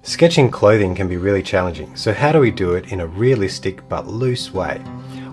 Sketching clothing can be really challenging, so how do we do it in a realistic but loose way?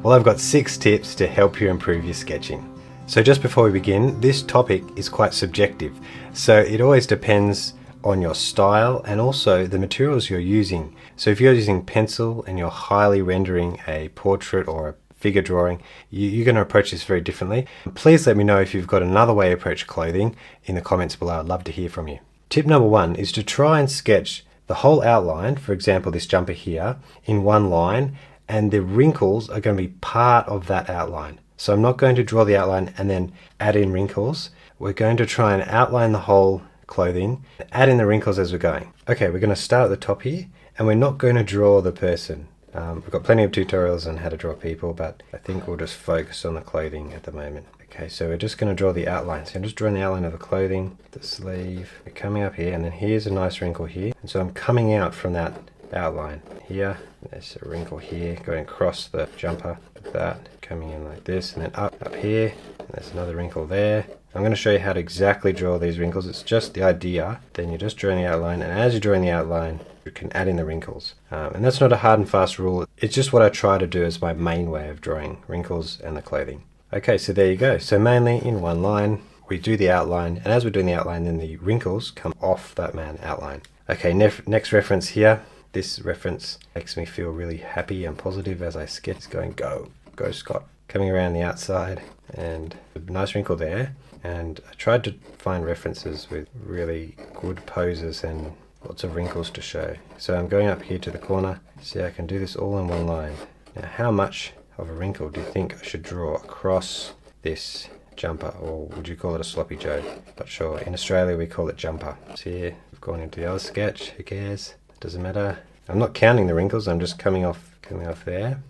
Well, I've got 6 tips to help you improve your sketching. So just before we begin, this topic is quite subjective, so it always depends on your style and also the materials you're using. So if you're using pencil and you're highly rendering a portrait or a figure drawing, you're going to approach this very differently. Please let me know if you've got another way to approach clothing in the comments below. I'd love to hear from you. Tip number 1 is to try and sketch the whole outline, for example this jumper here, in one line, and the wrinkles are going to be part of that outline. So I'm not going to draw the outline and then add in wrinkles. We're going to try and outline the whole clothing, add in the wrinkles as we're going. Okay, we're going to start at the top here, and we're not going to draw the person. We've got plenty of tutorials on how to draw people, but I think we'll just focus on the clothing at the moment. Okay, so we're just going to draw the outline. So I'm just drawing the outline of the clothing, the sleeve. We're coming up here, and then here's a nice wrinkle here. And so I'm coming out from that outline here. There's a wrinkle here, going across the jumper, like that, coming in like this, and then up here. And there's another wrinkle there. I'm going to show you how to exactly draw these wrinkles. It's just the idea. Then you're just drawing the outline, and as you're drawing the outline, you can add in the wrinkles. And that's not a hard and fast rule. It's just what I try to do as my main way of drawing wrinkles and the clothing. Okay, so there you go. So mainly in one line, we do the outline, and as we're doing the outline, then the wrinkles come off that outline. Okay, next reference here. This reference makes me feel really happy and positive as I sketch, going go Scott. Coming around the outside, and a nice wrinkle there. And I tried to find references with really good poses and lots of wrinkles to show. So I'm going up here to the corner. See, I can do this all in one line. Now, how much of a wrinkle do you think I should draw across this jumper, or would you call it a sloppy joe? Not sure. In Australia we call it jumper. So here we've gone into the other sketch. Who cares? Doesn't matter. I'm not counting the wrinkles. I'm just coming off there.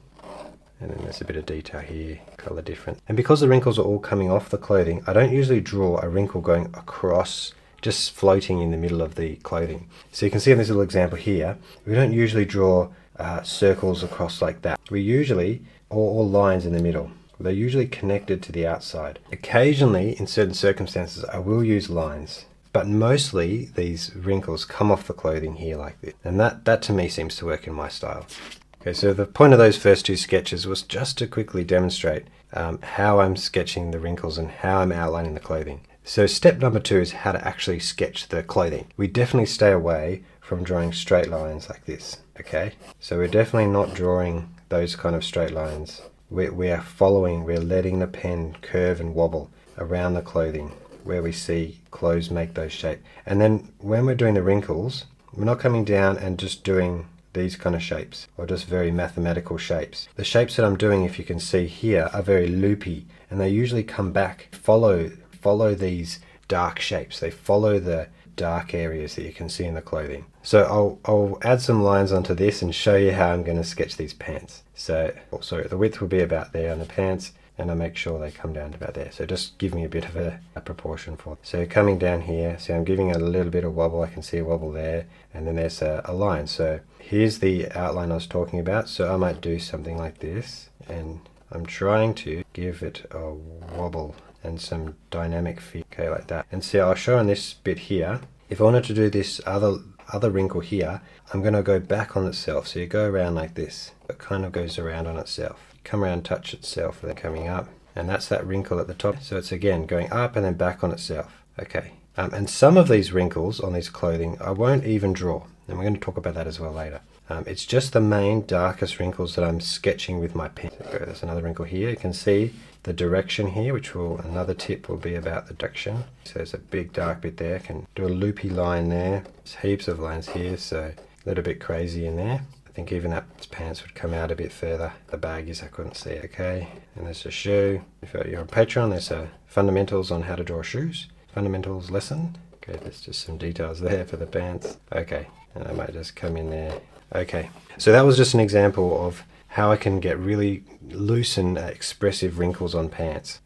And then there's a bit of detail here, color difference. And because the wrinkles are all coming off the clothing, I don't usually draw a wrinkle going across, just floating in the middle of the clothing. So you can see in this little example here, we don't usually draw circles across like that. We usually, or lines in the middle. They're usually connected to the outside. Occasionally, in certain circumstances, I will use lines. But mostly, these wrinkles come off the clothing here like this. And that to me seems to work in my style. Okay, so the point of those first 2 sketches was just to quickly demonstrate how I'm sketching the wrinkles and how I'm outlining the clothing. So step number 2 is how to actually sketch the clothing. We definitely stay away from drawing straight lines like this, okay? So we're definitely not drawing those kind of straight lines. We're letting the pen curve and wobble around the clothing where we see clothes make those shapes. And then when we're doing the wrinkles, we're not coming down and just doing these kind of shapes, or just very mathematical shapes. The shapes that I'm doing, if you can see here, are very loopy, and they usually come back, follow these dark shapes. They follow the dark areas that you can see in the clothing. So I'll add some lines onto this and show you how I'm going to sketch these pants. So the width will be about there on the pants, and I make sure they come down to about there. So just give me a bit of a proportion for it. So coming down here, see I'm giving it a little bit of wobble. I can see a wobble there, and then there's a line. So here's the outline I was talking about. So I might do something like this, and I'm trying to give it a wobble and some dynamic feel, okay, like that. And see, I'll show on this bit here, if I wanted to do this other wrinkle here, I'm going to go back on itself. So you go around like this. It kind of goes around on itself. Come around, touch itself, then coming up, and that's that wrinkle at the top. So it's again going up and then back on itself. Okay, and some of these wrinkles on this clothing I won't even draw, and we're going to talk about that as well later. It's just the main darkest wrinkles that I'm sketching with my pen. So there's another wrinkle here. You can see the direction here, another tip will be about the direction. So there's a big dark bit there. I can do a loopy line there. There's heaps of lines here, so a little bit crazy in there. I think even that pants would come out a bit further. The baggies I couldn't see, okay. And there's a shoe. If you're on Patreon, there's a fundamentals on how to draw shoes. Fundamentals lesson. Okay, there's just some details there for the pants. Okay, and I might just come in there. Okay, so that was just an example of how I can get really loose and expressive wrinkles on pants.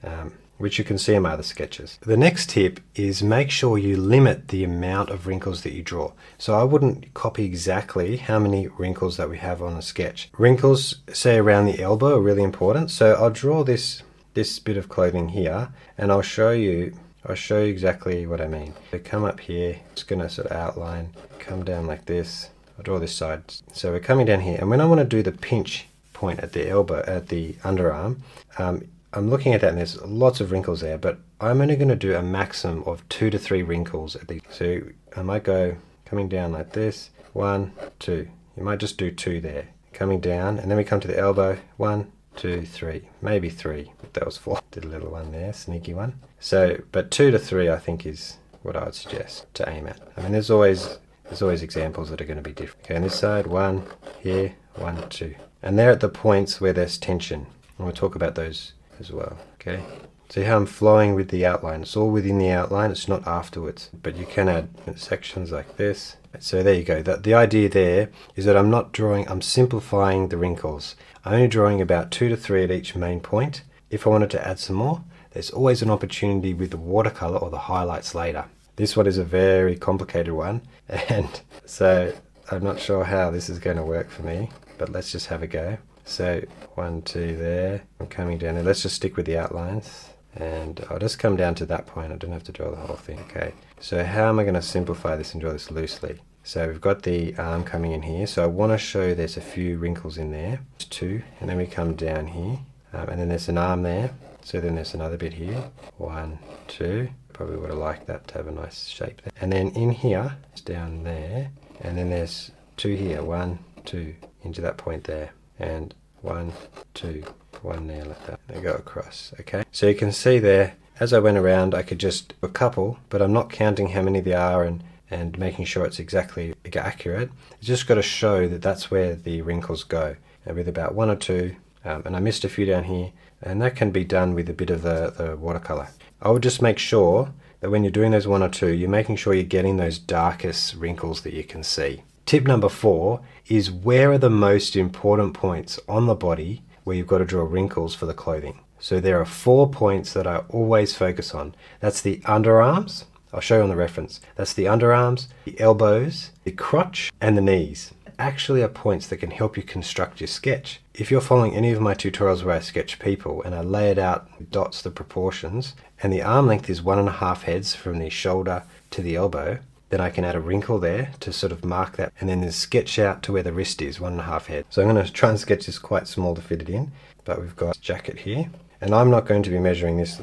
Which you can see in my other sketches. The next tip is make sure you limit the amount of wrinkles that you draw. So I wouldn't copy exactly how many wrinkles that we have on a sketch. Wrinkles, say around the elbow, are really important. So I'll draw this bit of clothing here, and I'll show you I'll show you exactly what I mean. So come up here, just gonna sort of outline, come down like this. I'll draw this side. So we're coming down here, and when I want to do the pinch point at the elbow, at the underarm, I'm looking at that and there's lots of wrinkles there, but I'm only going to do a maximum of 2 to 3 wrinkles at the. So I might go coming down like this, 1, 2. You might just do 2 there, coming down, and then we come to the elbow, 1, 2, 3, maybe 3. That was 4. Did a little one there, sneaky one. So, but 2 to 3 I think is what I would suggest to aim at. I mean, there's always examples that are going to be different. Okay, on this side, 1 here, 1, 2, and they're at the points where there's tension. And we'll talk about those as well. Okay, see how I'm flowing with the outline. It's all within the outline, it's not afterwards, but you can add sections like this. So there you go. The idea there is that I'm not drawing, I'm simplifying the wrinkles. I'm only drawing about 2 to 3 at each main point. If I wanted to add some more, there's always an opportunity with the watercolor or the highlights later. This one is a very complicated one, and so I'm not sure how this is going to work for me, but let's just have a go. So 1, 2 there, I'm coming down there. Let's just stick with the outlines, and I'll just come down to that point. I don't have to draw the whole thing. Okay, so how am I going to simplify this and draw this loosely? So we've got the arm coming in here, so I want to show there's a few wrinkles in there. There's 2, and then we come down here, and then there's an arm there, so then there's another bit here, 1, 2. Probably would have liked that to have a nice shape there. And then in here, it's down there, and then there's 2 here, 1, 2, into that point there, and 1, 2, 1 there like that. They go across. Okay, so you can see there, as I went around, I could just do a couple, but I'm not counting how many there are and making sure it's exactly accurate. It's just got to show that that's where the wrinkles go, and with about 1 or 2, and I missed a few down here, and that can be done with a bit of the watercolor. I would just make sure that when you're doing those 1 or 2, you're making sure you're getting those darkest wrinkles that you can see. Tip number 4 is, where are the most important points on the body where you've got to draw wrinkles for the clothing. So there are 4 points that I always focus on. That's the underarms. I'll show you on the reference. That's the underarms, the elbows, the crotch, and the knees. Actually are points that can help you construct your sketch. If you're following any of my tutorials where I sketch people and I lay it out with dots, the proportions, and the arm length is 1.5 heads from the shoulder to the elbow, then I can add a wrinkle there to sort of mark that, and then sketch out to where the wrist is, 1.5 head. So I'm going to try and sketch this quite small to fit it in, but we've got this jacket here, and I'm not going to be measuring this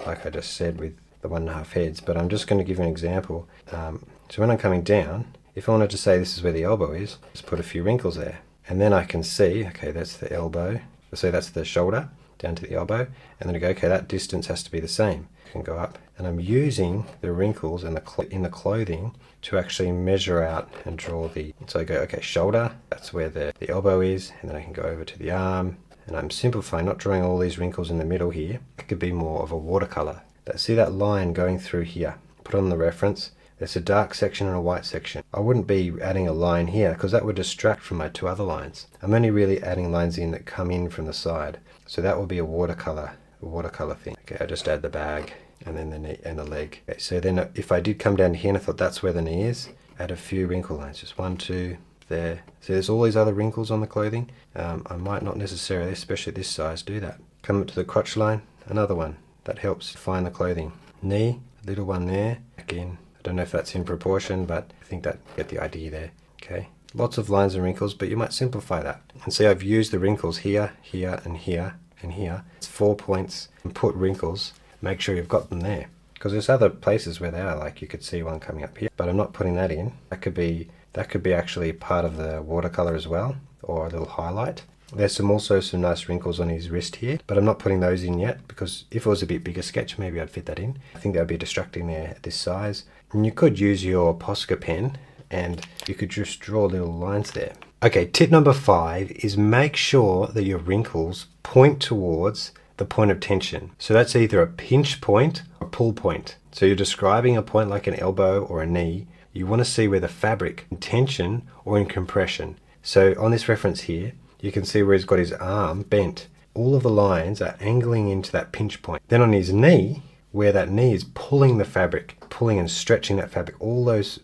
like I just said with the 1.5 heads, but I'm just going to give you an example. So when I'm coming down, if I wanted to say this is where the elbow is, just put a few wrinkles there. And then I can see, okay, that's the elbow. So that's the shoulder down to the elbow. And then I go, okay, that distance has to be the same. I can go up. And I'm using the wrinkles in the clothing to actually measure out and draw the... So I go, okay, shoulder, that's where the elbow is. And then I can go over to the arm. And I'm simplifying, not drawing all these wrinkles in the middle here. It could be more of a watercolor. See that line going through here? Put on the reference. There's a dark section and a white section. I wouldn't be adding a line here because that would distract from my 2 other lines. I'm only really adding lines in that come in from the side. So that will be a watercolor thing. Okay, I just add the bag and then the knee and the leg. Okay, so then if I did come down here and I thought that's where the knee is, add a few wrinkle lines, just 1, 2, there. So there's all these other wrinkles on the clothing. I might not necessarily, especially at this size, do that. Come up to the crotch line, another one. That helps find the clothing. Knee, a little one there. Again, I don't know if that's in proportion, but I think that you get the idea there. Okay, lots of lines and wrinkles, but you might simplify that. And see, I've used the wrinkles here, here, and here, and here. It's 4 points. And put wrinkles. Make sure you've got them there, because there's other places where they are. Like you could see one coming up here, but I'm not putting that in. That could be actually part of the watercolor as well, or a little highlight. There's also some nice wrinkles on his wrist here, but I'm not putting those in yet because if it was a bit bigger sketch, maybe I'd fit that in. I think that would be distracting there at this size. And you could use your Posca pen and you could just draw little lines there. Okay, tip number 5 is make sure that your wrinkles point towards the point of tension. So that's either a pinch point or a pull point. So you're describing a point like an elbow or a knee. You want to see where the fabric in tension or in compression. So on this reference here, you can see where he's got his arm bent. All of the lines are angling into that pinch point. Then on his knee, where that knee is pulling the fabric, pulling and stretching that fabric, all those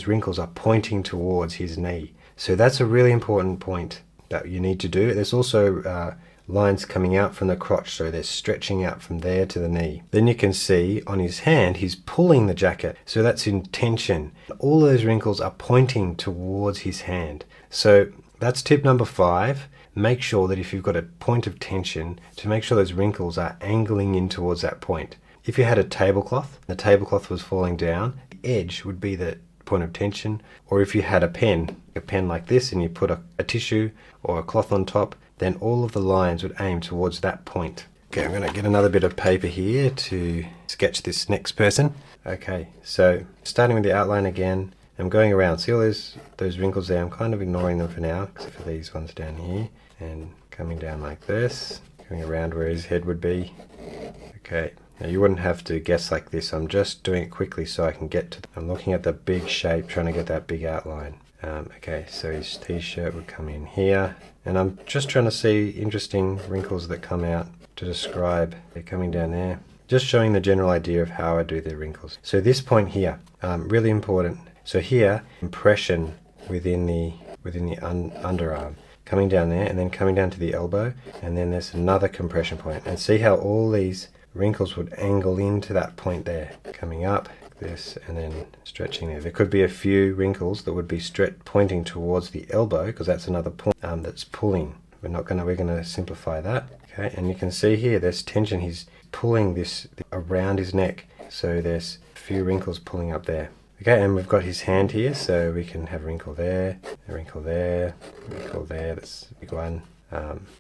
wrinkles are pointing towards his knee. So that's a really important point that you need to do. There's also lines coming out from the crotch, so they're stretching out from there to the knee. Then you can see on his hand he's pulling the jacket, so that's in tension. All those wrinkles are pointing towards his hand. So that's tip number 5. Make sure that if you've got a point of tension, to make sure those wrinkles are angling in towards that point. If you had a tablecloth, the tablecloth was falling down, the edge would be the point of tension. Or if you had a pen like this, and you put a tissue or a cloth on top, then all of the lines would aim towards that point. Okay, I'm going to get another bit of paper here to sketch this next person. Okay, so starting with the outline again, I'm going around. See all those wrinkles there? I'm kind of ignoring them for now, except for these ones down here. And coming down like this, going around where his head would be. Okay, now you wouldn't have to guess like this. I'm just doing it quickly so I can get to I'm looking at the big shape, trying to get that big outline. Okay, so his t-shirt would come in here, and I'm just trying to see interesting wrinkles that come out to describe. They're coming down there, just showing the general idea of how I do the wrinkles. So this point here, really important. So here, impression within the underarm, coming down there, and then coming down to the elbow, and then there's another compression point. And see how all these wrinkles would angle into that point there, coming up this and then stretching there. There could be a few wrinkles that would be pointing towards the elbow, because that's another point that's pulling. We're going to simplify that. Okay, and you can see here there's tension. He's pulling this around his neck, so there's a few wrinkles pulling up there. Okay, and we've got his hand here, so we can have a wrinkle there, a wrinkle there, a wrinkle there. That's a big one.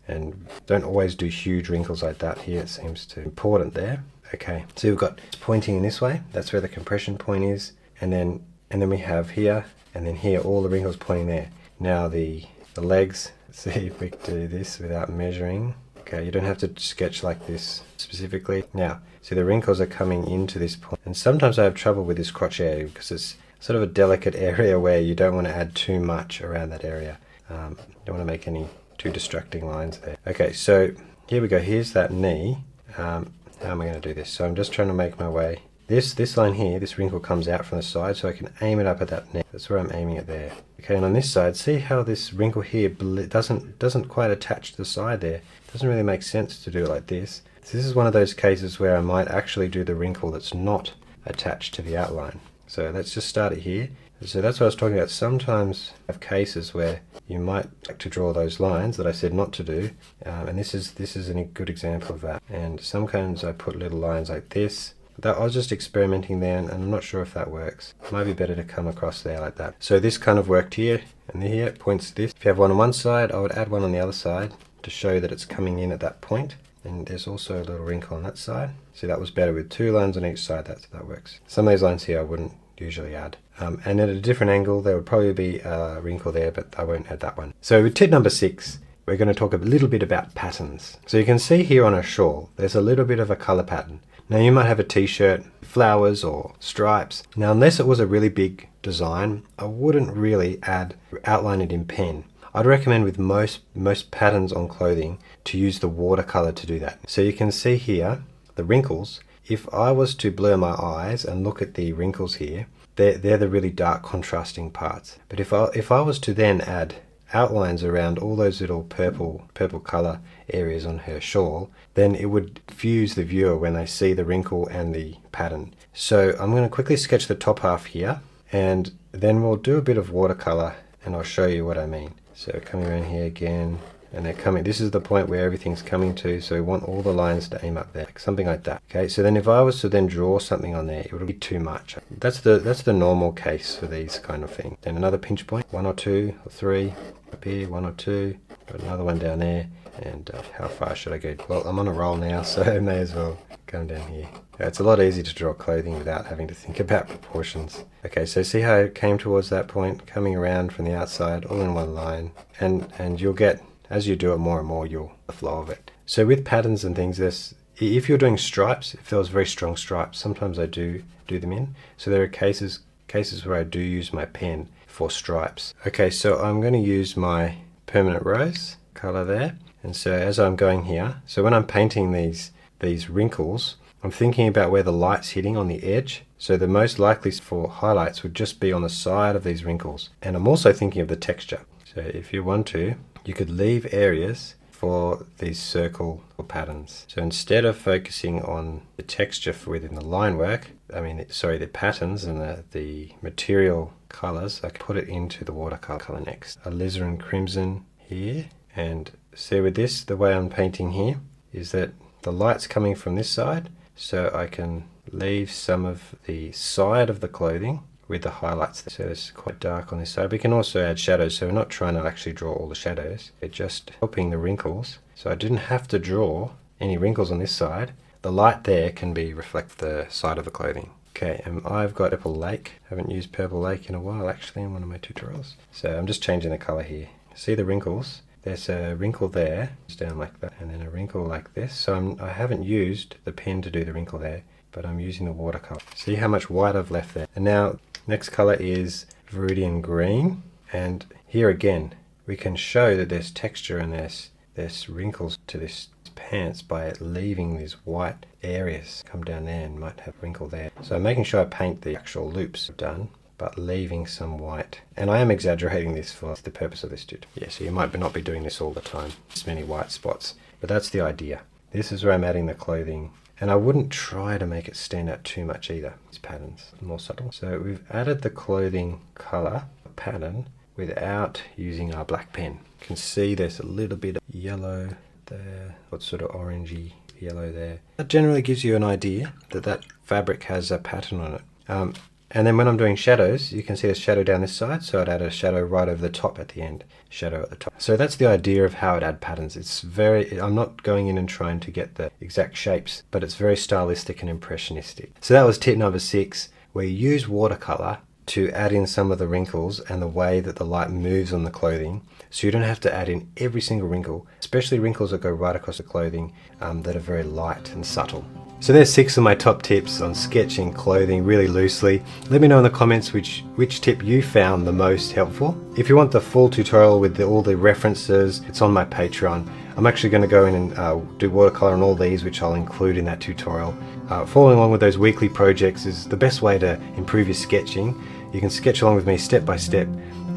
And don't always do huge wrinkles like that here. It seems too important there. Okay, so we've got pointing in this way. That's where the compression point is, and then we have here, and then here, all the wrinkles pointing there. Now the legs. Let's see if we can do this without measuring. Okay, you don't have to sketch like this specifically. Now, see the wrinkles are coming into this point, and sometimes I have trouble with this crotch area because it's sort of a delicate area where you don't want to add too much around that area. You don't want to make any too distracting lines there. Okay, so here we go. Here's that knee. How am I going to do this? So I'm just trying to make my way. This line here, this wrinkle comes out from the side, so I can aim it up at that knee. That's where I'm aiming it there. Okay, and on this side, see how this wrinkle here doesn't quite attach to the side there. It doesn't really make sense to do it like this. So this is one of those cases where I might actually do the wrinkle that's not attached to the outline. So let's just start it here. So that's what I was talking about. Sometimes I have cases where you might like to draw those lines that I said not to do, and this is a good example of that. And sometimes I put little lines like this. That I was just experimenting there, and I'm not sure if that works. It might be better to come across there like that. So this kind of worked here, and here it points to this. If you have one on one side, I would add one on the other side to show that it's coming in at that point. And there's also a little wrinkle on that side. See, that was better with 2 lines on each side. That works. Some of these lines here I wouldn't usually add. And at a different angle, there would probably be a wrinkle there, but I won't add that one. So with tip number 6, we're going to talk a little bit about patterns. So you can see here on a shawl, there's a little bit of a color pattern. Now you might have a t-shirt, flowers or stripes. Now unless it was a really big design, I wouldn't really outline it in pen. I'd recommend with most patterns on clothing to use the watercolor to do that. So you can see here, the wrinkles. If I was to blur my eyes and look at the wrinkles here, they're the really dark contrasting parts. But if I was to then add outlines around all those little purple color areas on her shawl, then it would confuse the viewer when they see the wrinkle and the pattern. So I'm going to quickly sketch the top half here, and then we'll do a bit of watercolor and I'll show you what I mean. So coming around here again, and they're coming, this is the point where everything's coming to, so we want all the lines to aim up there, like something like that. Okay, so then if I was to then draw something on there, it would be too much. That's the normal case for these kind of things. Then another pinch point, 1 or 2 or 3, up here, 1 or 2, got another one down there, and how far should I go? Well, I'm on a roll now, so I may as well come down here. It's a lot easier to draw clothing without having to think about proportions. Okay, so see how it came towards that point, coming around from the outside, all in one line, and you'll get, as you do it more and more, you'll the flow of it. So with patterns and things, if you're doing stripes, if there was very strong stripes, sometimes I do them in. So there are cases where I do use my pen for stripes. Okay, so I'm going to use my permanent rose color there. And so as I'm going here, so when I'm painting these wrinkles, I'm thinking about where the light's hitting on the edge. So the most likely for highlights would just be on the side of these wrinkles. And I'm also thinking of the texture. So if you want to, you could leave areas for these circle patterns. So instead of focusing on the texture within the line work, the patterns and the material colors, I can put it into the watercolor next. Alizarin crimson here, and see with this, the way I'm painting here is that the light's coming from this side, so I can leave some of the side of the clothing with the highlights. So it's quite dark on this side. We can also add shadows, so we're not trying to actually draw all the shadows. We're just helping the wrinkles. So I didn't have to draw any wrinkles on this side. The light there can reflect the side of the clothing. Okay, and I've got Purple Lake. I haven't used Purple Lake in a while actually in one of my tutorials. So I'm just changing the color here. See the wrinkles? There's a wrinkle there, it's down like that, and then a wrinkle like this. So I haven't used the pen to do the wrinkle there, but I'm using the watercolor. See how much white I've left there. And now, next color is Viridian green. And here again, we can show that there's texture and there's wrinkles to this pants by leaving these white areas. Come down there and might have a wrinkle there. So I'm making sure I paint the actual loops done, but leaving some white. And I am exaggerating this for the purpose of this tutorial. Yeah, so you might not be doing this all the time, this many white spots, but that's the idea. This is where I'm adding the clothing, and I wouldn't try to make it stand out too much either. These patterns are more subtle. So we've added the clothing color pattern without using our black pen. You can see there's a little bit of yellow there, what sort of orangey yellow there. That generally gives you an idea that that fabric has a pattern on it. And then when I'm doing shadows, you can see the shadow down this side, so I'd add a shadow right over the top at the end, shadow at the top. So that's the idea of how I'd add patterns. I'm not going in and trying to get the exact shapes, but it's very stylistic and impressionistic. So that was tip number 6, where you use watercolor to add in some of the wrinkles and the way that the light moves on the clothing, so you don't have to add in every single wrinkle, especially wrinkles that go right across the clothing that are very light and subtle. So there's 6 of my top tips on sketching clothing really loosely. Let me know in the comments which tip you found the most helpful. If you want the full tutorial with all the references, it's on my Patreon. I'm actually going to go in and do watercolor on all these, which I'll include in that tutorial. Following along with those weekly projects is the best way to improve your sketching. You can sketch along with me step by step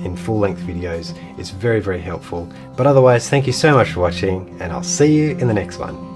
in full-length videos. It's very, very helpful. But otherwise, thank you so much for watching, and I'll see you in the next one.